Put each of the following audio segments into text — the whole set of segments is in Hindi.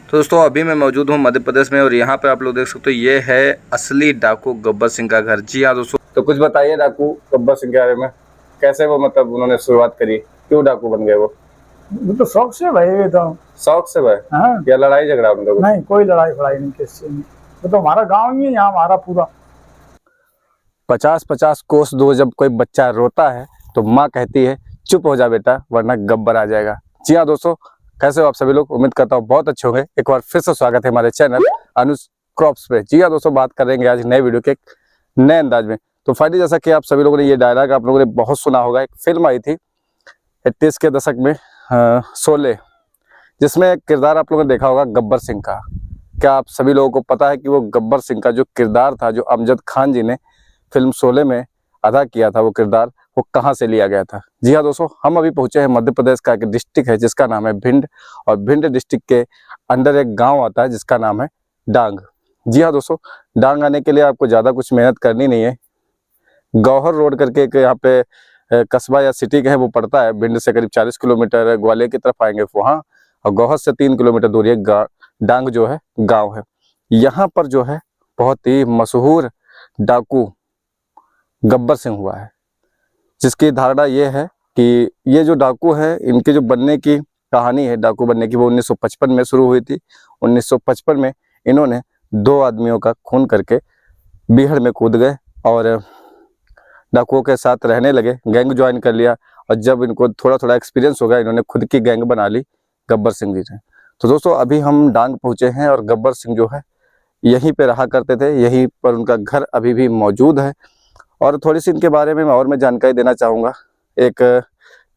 तो दोस्तों अभी मैं मौजूद हूँ मध्य प्रदेश में और यहाँ पे आप लोग देख सकते हो ये है असली डाकू गब्बर सिंह का घर। जी हाँ दोस्तों, तो कुछ बताइए डाकू गब्बर सिंह के बारे में। कैसे वो मतलब उन्होंने शुरुआत करी, क्यों डाकू बन गए वो तो शौक से भाई, ये तो शौक से भाई? हाँ, या लड़ाई झगड़ा उन लोगों? नहीं कोई लड़ाई फड़ाई नहीं किसी में। वो तो हमारा गांव ही है यहाँ, हमारा पूरा 50-50 कोस दूर जब कोई बच्चा रोता है तो माँ कहती है चुप हो जा बेटा वरना गब्बर आ जाएगा। जी हाँ दोस्तों, कैसे हो आप सभी लोग? उम्मीद करता हूँ बहुत अच्छे होंगे। एक बार फिर से स्वागत है हमारे चैनल अनुज क्रॉप्स पे। जी हाँ दोस्तों, बात करेंगे आज नए वीडियो के एक नए अंदाज में। तो फाइनली जैसा कि आप सभी लोगों ने ये डायलॉग आप लोगों ने बहुत सुना होगा, एक फिल्म आई थी 80s के दशक में, शोले, जिसमें किरदार आप लोगों ने देखा होगा गब्बर सिंह का। क्या आप सभी लोगों को पता है कि वो गब्बर सिंह का जो किरदार था, जो अमजद खान जी ने फिल्म शोले में अदा किया था, वो किरदार वो कहाँ से लिया गया था? जी हाँ दोस्तों, हम अभी पहुंचे हैं मध्य प्रदेश का एक डिस्ट्रिक्ट है जिसका नाम है भिंड, और भिंड डिस्ट्रिक्ट के अंदर एक गांव आता है जिसका नाम है डांग। जी हाँ दोस्तों, डांग आने के लिए आपको ज़्यादा कुछ मेहनत करनी नहीं है। गौहर रोड करके एक यहाँ पे कस्बा या सिटी का है, वो पड़ता है भिंड से करीब 40 किलोमीटर ग्वालियर की तरफ आएंगे वहाँ, और गौहर से 3 किलोमीटर दूर एक डांग जो है गाँव है। यहाँ पर जो है बहुत ही मशहूर डाकू गब्बर सिंह हुआ है, जिसकी धारणा ये है कि ये जो डाकू है, इनके जो बनने की कहानी है डाकू बनने की, वो 1955 में शुरू हुई थी। 1955 में इन्होंने 2 आदमियों का खून करके बीहड़ में कूद गए और डाकुओं के साथ रहने लगे, गैंग ज्वाइन कर लिया, और जब इनको थोड़ा थोड़ा एक्सपीरियंस हो गया, इन्होंने खुद की गैंग बना ली गब्बर सिंह जी ने। तो दोस्तों अभी हम डांग पहुँचे हैं और गब्बर सिंह जो है यहीं पे रहा करते थे, यहीं पर उनका घर अभी भी मौजूद है। और थोड़ी सी इनके बारे में मैं जानकारी देना चाहूँगा। एक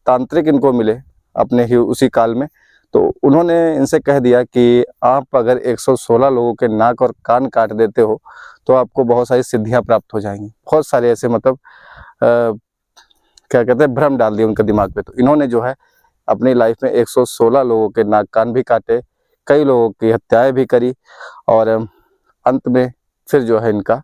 तांत्रिक इनको मिले अपने ही उसी काल में, तो उन्होंने इनसे कह दिया कि आप अगर 116 लोगों के नाक और कान काट देते हो तो आपको बहुत सारी सिद्धियां प्राप्त हो जाएंगी। बहुत सारे ऐसे मतलब क्या कहते हैं, भ्रम डाल दिए उनके दिमाग पे। तो इन्होंने जो है अपनी लाइफ में 116 लोगों के नाक कान भी काटे, कई लोगों की हत्याएं भी करी, और अंत में फिर जो है इनका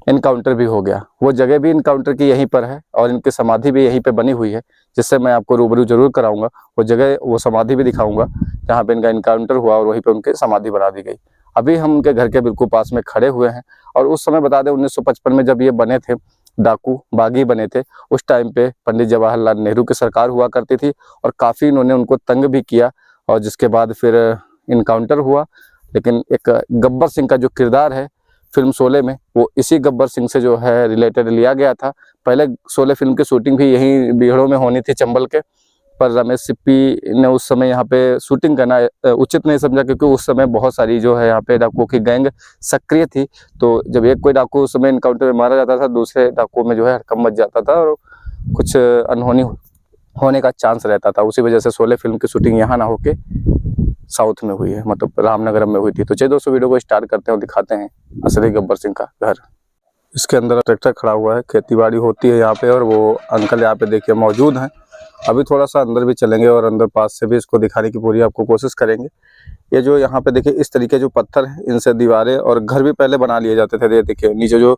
इनकाउंटर भी हो गया। वो जगह भी इनकाउंटर की यहीं पर है और इनकी समाधि भी यहीं पे बनी हुई है, जिससे मैं आपको रूबरू जरूर कराऊंगा। वो जगह, वो समाधि भी दिखाऊंगा जहाँ पे इनका इनकाउंटर हुआ, और वहीं पे उनकी समाधि बना दी गई। अभी हम उनके घर के बिल्कुल पास में खड़े हुए हैं। और उस समय बता दें 1955 में जब ये बने थे, डाकू बागी बने थे, उस टाइम पे पंडित जवाहरलाल नेहरू की सरकार हुआ करती थी, और काफ़ी इन्होंने उनको तंग भी किया, और जिसके बाद फिर इनकाउंटर हुआ। लेकिन एक गब्बर सिंह का जो किरदार है फिल्म शोले में, वो इसी गब्बर सिंह से जो है रिलेटेड लिया गया था। पहले शोले फिल्म की शूटिंग भी यहीं बीहड़ों में होनी थी, चंबल के, पर रमेश सिप्पी ने उस समय यहाँ पे शूटिंग करना उचित नहीं समझा, क्योंकि उस समय बहुत सारी जो है यहाँ पे डाकुओं की गैंग सक्रिय थी। तो जब एक कोई डाकू उस समय इनकाउंटर में मारा जाता था, दूसरे डाकुओं में जो है हड़कंप मच जाता था और कुछ अनहोनी होने का चांस रहता था। उसी वजह से शोले फिल्म की शूटिंग यहाँ ना होके साउथ में हुई है, मतलब रामनगरम में हुई थी। तो चलिए दोस्तों, वीडियो को स्टार्ट करते हैं और दिखाते हैं असली गब्बर सिंह का घर। इसके अंदर ट्रैक्टर खड़ा हुआ है, खेतीबाड़ी होती है यहाँ पे, और वो अंकल यहाँ पे देखिए मौजूद हैं। अभी थोड़ा सा अंदर भी चलेंगे और अंदर पास से भी इसको दिखाने की पूरी आपको कोशिश करेंगे। ये जो यहाँ पे देखिए इस तरीके जो पत्थर है, इनसे दीवारें और घर भी पहले बना लिए जाते थे। ये देखिए नीचे जो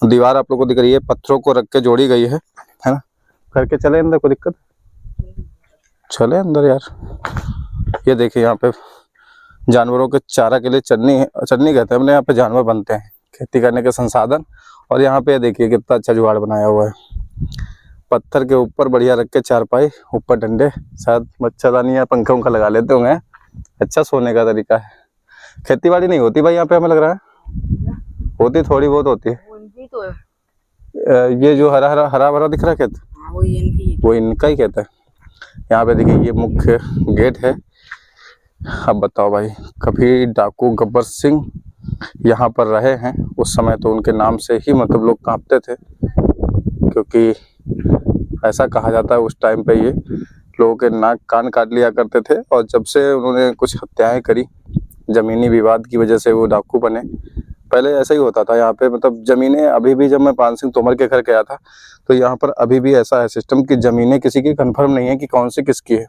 दीवार आप लोग को दिख रही है, पत्थरों को रख के जोड़ी गई है ना। करके चले अंदर, कोई दिक्कत? चले अंदर यार। ये देखिए यहाँ पे जानवरों के चारा के लिए चन्नी कहते हैं अपने यहाँ पे, जानवर बनते हैं खेती करने के संसाधन। और यहाँ पे देखिए कितना अच्छा जुगाड़ बनाया हुआ है, पत्थर के ऊपर बढ़िया रख के चारपाई, ऊपर डंडे, शायद मच्छरदानी या पंखा उंखा लगा लेते होंगे। अच्छा सोने का तरीका है। खेती बाड़ी नहीं होती भाई यहाँ पे, हमें लग रहा है होती, थोड़ी बहुत होती है। ये जो हरा भरा दिख रहा है खेत, वो इनका ही खेत है। यहाँ पे देखिए ये मुख्य गेट है। अब बताओ भाई, कभी डाकू गब्बर सिंह यहाँ पर रहे हैं उस समय तो उनके नाम से ही मतलब लोग कांपते थे, क्योंकि ऐसा कहा जाता है उस टाइम पे ये लोगों के नाक कान काट लिया करते थे। और जब से उन्होंने कुछ हत्याएं करी, ज़मीनी विवाद की वजह से वो डाकू बने। पहले ऐसा ही होता था यहाँ पे, मतलब ज़मीनें अभी भी, जब मैं पान सिंह तोमर के घर गया था तो यहाँ पर अभी भी ऐसा है सिस्टम कि ज़मीनें किसी की कन्फर्म नहीं है कि कौन सी किसकी है।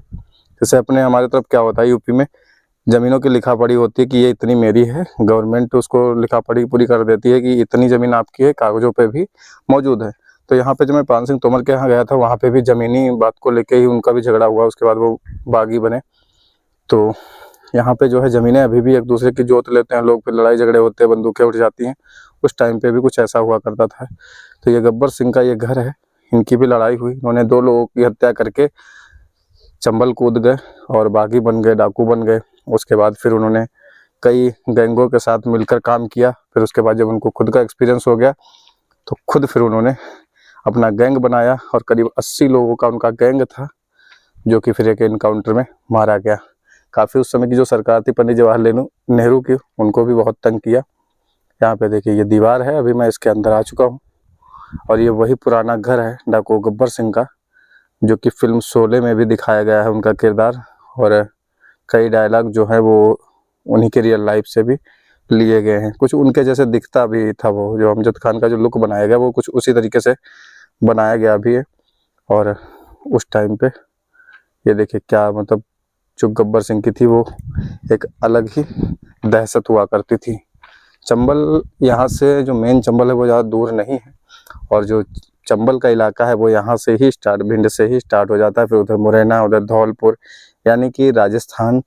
जैसे अपने हमारे तरफ क्या होता है, यूपी में ज़मीनों की लिखा पढ़ी होती है कि ये इतनी मेरी है, गवर्नमेंट उसको लिखा पढ़ी पूरी कर देती है कि इतनी ज़मीन आपकी है, कागज़ों पे भी मौजूद है। तो यहाँ पे जब मैं पान सिंह तोमर के यहाँ गया था, वहाँ पे भी ज़मीनी बात को लेके ही उनका भी झगड़ा हुआ, उसके बाद वो बागी बने। तो यहाँ पे जो है ज़मीनें अभी भी एक दूसरे की जोत लेते हैं लोग, फिर लड़ाई झगड़े होते हैं, बंदूकें उठ जाती हैं। उस टाइम पे भी कुछ ऐसा हुआ करता था। तो ये गब्बर सिंह का ये घर है, इनकी भी लड़ाई हुई, उन्होंने 2 लोगों की हत्या करके चंबल कूद गए और बागी बन गए, डाकू बन गए। उसके बाद फिर उन्होंने कई गैंगों के साथ मिलकर काम किया। फिर उसके बाद जब उनको खुद का एक्सपीरियंस हो गया तो खुद फिर उन्होंने अपना गैंग बनाया और करीब 80 लोगों का उनका गैंग था, जो कि फिर एक एनकाउंटर में मारा गया। काफ़ी उस समय की जो सरकार थी पंडित जवाहरलाल नेहरू की, उनको भी बहुत तंग किया। यहाँ पे देखिए ये दीवार है, अभी मैं इसके अंदर आ चुका हूँ और ये वही पुराना घर है डाकू गब्बर सिंह का, जो कि फिल्म शोले में भी दिखाया गया है उनका किरदार। और कई डायलॉग जो है वो उन्हीं के रियल लाइफ से भी लिए गए हैं। कुछ उनके जैसे दिखता भी था, वो जो अमजद खान का जो लुक बनाया गया वो कुछ उसी तरीके से बनाया गया भी है। और उस टाइम पे ये देखिए क्या मतलब जो गब्बर सिंह की थी वो एक अलग ही दहशत हुआ करती थी। चंबल यहाँ से जो मेन चंबल है वो ज़्यादा दूर नहीं है, और जो चंबल का इलाका है वो यहाँ से ही स्टार्ट, भिंड से ही स्टार्ट हो जाता है। फिर उधर मुरैना, उधर धौलपुर, यानी कि राजस्थान,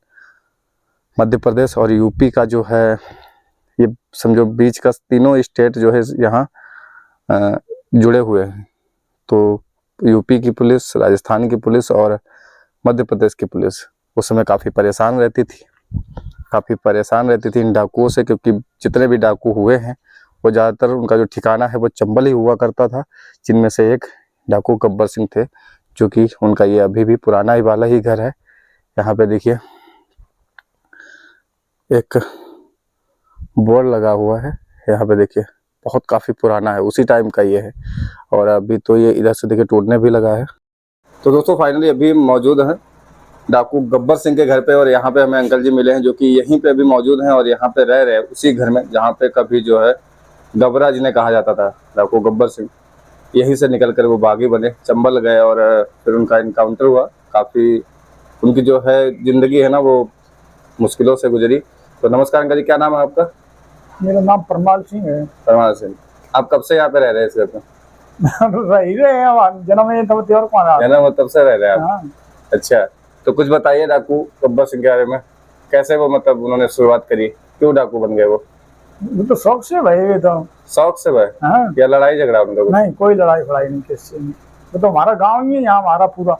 मध्य प्रदेश और यूपी का जो है ये समझो बीच का तीनों स्टेट जो है यहाँ जुड़े हुए हैं। तो यूपी की पुलिस, राजस्थान की पुलिस और मध्य प्रदेश की पुलिस उस समय काफ़ी परेशान रहती थी इन डाकुओं से, क्योंकि जितने भी डाकू हुए हैं वो ज़्यादातर उनका जो ठिकाना है वो चंबल ही हुआ करता था, जिनमें से एक डाकू गब्बर सिंह थे, जो कि उनका ये अभी भी पुराना ही वाला ही घर है। यहाँ पे देखिए एक बोर्ड लगा हुआ है, यहाँ पे देखिए बहुत काफ़ी पुराना है, उसी टाइम का ये है। और अभी तो ये इधर से देखिए टूटने भी लगा है। तो दोस्तों फाइनली अभी मौजूद हैं डाकू गब्बर सिंह के घर पे, और यहाँ पे हमें अंकल जी मिले हैं जो कि यहीं पे अभी मौजूद हैं और यहाँ पे रह रहे हैं उसी घर में जहाँ पे कभी जो है गबरा जिन्हें कहा जाता था, डाकू गब्बर सिंह। यहीं से निकल कर वो बागी बने, चंबल गए और फिर उनका इनकाउंटर हुआ। काफ़ी उनकी जो है ज़िंदगी है ना वो मुश्किलों से गुजरी। तो नमस्कार अंकल जी, क्या नाम है आपका? मेरा नाम परमाल सिंह है। परमाल सिंह। आप कब से यहाँ पे रह रहे हैं इस घर पे? रही रहे हैं, जन्म है तब त्योहार कौन रहा? जन्म तब से रह रहे हैं आप? हाँ। अच्छा, तो कुछ बताइए डाकू गब्बर सिंह के बारे में, कैसे वो मतलब उन्होंने शुरुआत करी, क्यों डाकू बन गए वो तो शौक से भाई, वे तो शौक से भाई? हाँ। या लड़ाई झगड़ा उन लोगों? नहीं, कोई लड़ाई फड़ाई नहीं किसी में। वो तो हमारा गांव ही है, यहाँ हमारा पूरा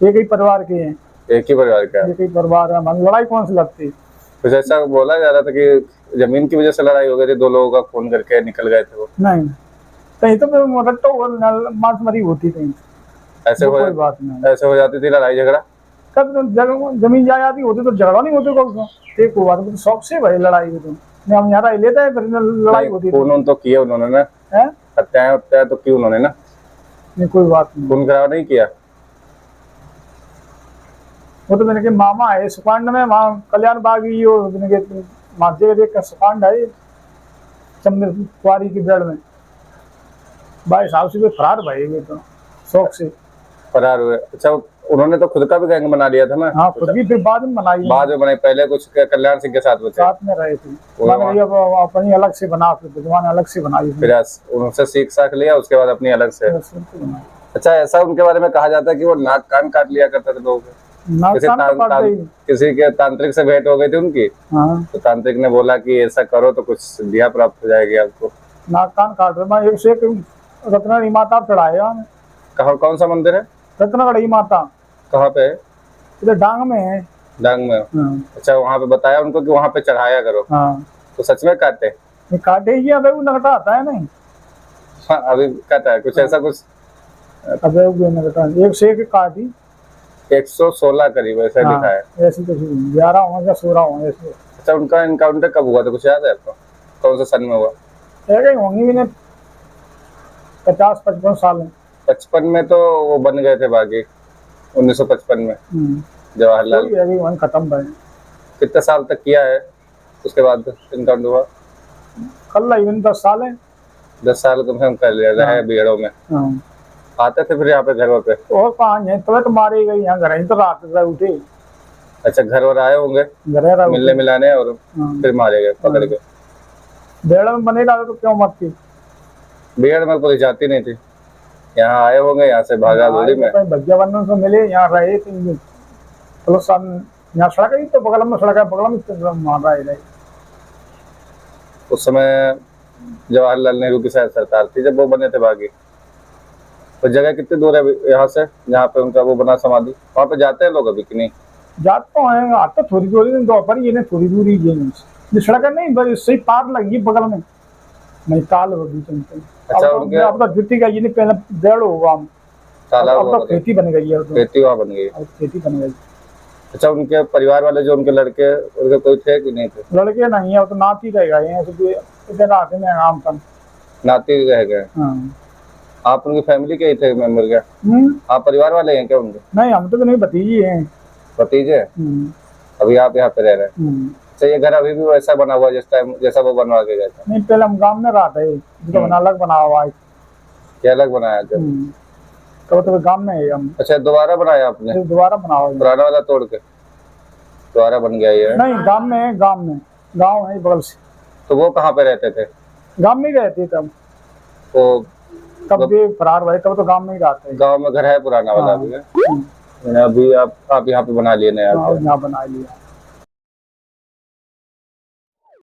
एक ही परिवार के हैं। एक ही परिवार का? एक ही परिवार है, हमारी लड़ाई कौन सी लगती? कुछ ऐसा बोला जा रहा था कि जमीन की वजह से लड़ाई हो गई थी, 2 लोगों का खून करके निकल गए थे वो? नहीं, कहीं तो मांस मरी होती कहीं, ऐसे हो कोई बात नहीं। ऐसे हो जाती थी लड़ाई झगड़ा? कब जमीन जायदाद होती तो झगड़ा नहीं होते कौन सा? एक को बात तो शौक से भाई लड़ाई में, तो हम यहाँ लेते हैं, फिर लड़ाई होती थी। खून तो किया उन्होंने ना, हत्याएं तो की उन्होंने ना? नहीं, कोई बात नहीं। खून खराब नहीं किया? वो तो मैंने के मामा है सुकांड में, वहाँ कल्याण बाग ही हो, मैंने के माजे देख का सुकांड है चंबल कुआरी की बेड़ में। भाई साहब से फरार भाई ये तो शौक से फरार हुए? अच्छा, उन्होंने तो खुद का भी गैंग बना लिया था ना? हाँ, खुद की फिर बाद में बनाई। बाद में बनाई, पहले कुछ कल्याण सिंह के साथ में रहे थे, अपनी अलग से बना, फिर विद्वान अलग से बनाई, फिर उनसे सीख साख लिया, उसके बाद अपनी अलग से। अच्छा, ऐसा उनके बारे में कहा जाता है कि वो नाक कान काट लिया करते थे लोगों के। किसी के तांत्रिक से भेंट हो गई थी उनकी। हाँ। तो तांत्रिक ने बोला कि ऐसा करो तो कुछ सिद्धियां प्राप्त हो जाएगी आपको। नाक कान काट रहे, एक से रत्नागढ़ी माता चढ़ाया। कौन सा मंदिर है? रत्नागढ़ी माता। कहाँ पे? इधर डांग में है। डांग में? हाँ। अच्छा, वहाँ पे बताया उनको कि वहाँ पे चढ़ाया करो। हाँ। तो सच में काटे? काटे ही अबे वो नगटा आता है नहीं। हाँ, अभी काटा है कुछ। हाँ। ऐसा कुछ अबे वो नगटा एक से एक काटी 116 करीब ऐसा। हाँ, लिखा है ऐसे, 11 होंगे 16 होंगे ऐसे। अच्छा, उनका इनकाउंटर कब हुआ था, कुछ याद है आपको? कौन से सन में हुआ? होंगी भी 50-55 साल में। 55 में तो वो बन गए थे बागी, 1955 में जवाहरलाल खत्म भाई। कितने साल तक किया है उसके बाद इनकाउंटर हुआ? कल 10 साल है। 10 साल कम से कम कर लिया है बीड़ों में। आते थे फिर यहाँ पे घर पे? और कहाँ है तो मारे गई, यहाँ घर ही तो रात उठे। अच्छा, घर और आए होंगे मिलने मिलाने और फिर मारे गए पकड़ के। बेड़ में बने डाले तो क्यों मत थी? बेड़ में पुलिस जाती नहीं थी, यहाँ आए होंगे, यहाँ से भागा गोली में। भैया बंधन से मिले, यहाँ रहे थे, पुलिस यहाँ सड़क है तो बगल में सड़क है, बगल में तो मार रहा है इधर। उस समय जवाहरलाल नेहरू की शायद सरकार थी जब वो बने थे बागी। तो जगह कितनी दूर है यहाँ से जहाँ पे उनका वो बना समाधि? वहाँ पे जाते हैं लोग अभी कि नहीं? जात तो है, आता थोड़ी दूरी दोपहर ये नहीं, थोड़ी दूरी ये सड़क है नहीं, बस सही पार लगी बगल में, नहीं ताल हो बीच में। अच्छा, उनके अब तो गिट्टी का ये नहीं, पहले डेढ़ होगा, तालाब अब तो खेती बन गई है, खेती वहाँ बन गई। अब खेती बन गई। अच्छा, उनके परिवार वाले जो उनके लड़के उनके कोई थे कि नहीं थे? लड़के नहीं है, वो तो नाती रहेगा ये इधर आते में आराम कर। नाती रह गए। आप उनकी फैमिली के ही थे मेंबर क्या? आप परिवार वाले हैं क्या उनके? नहीं, हम तो नहीं, भतीजी हैं। भतीजे? अभी आप यहाँ पे रह रहे हैं? अच्छा, ये घर अभी भी वैसा बना हुआ जिस टाइम जैसा वो बनवा के गया था? नहीं, पहले हम गांव में रहा था, तो अलग बना हुआ है। क्या अलग बनाया था? तो गांव में है हम। अच्छा, दोबारा बनाया आपने? दोबारा बना हुआ है, पुराना वाला तोड़ के दोबारा बन गया ये? नहीं, गांव में है, गांव है बगल से। तो वो कहाँ पे रहते थे? गांव में ही रहते तब, तो कब भी फरार हुए तब तो गांव में ही रहते हैं। गांव में घर है पुराना वाला भी है? अभी आप यहाँ पे बना लिए नया? यहाँ बना लिया।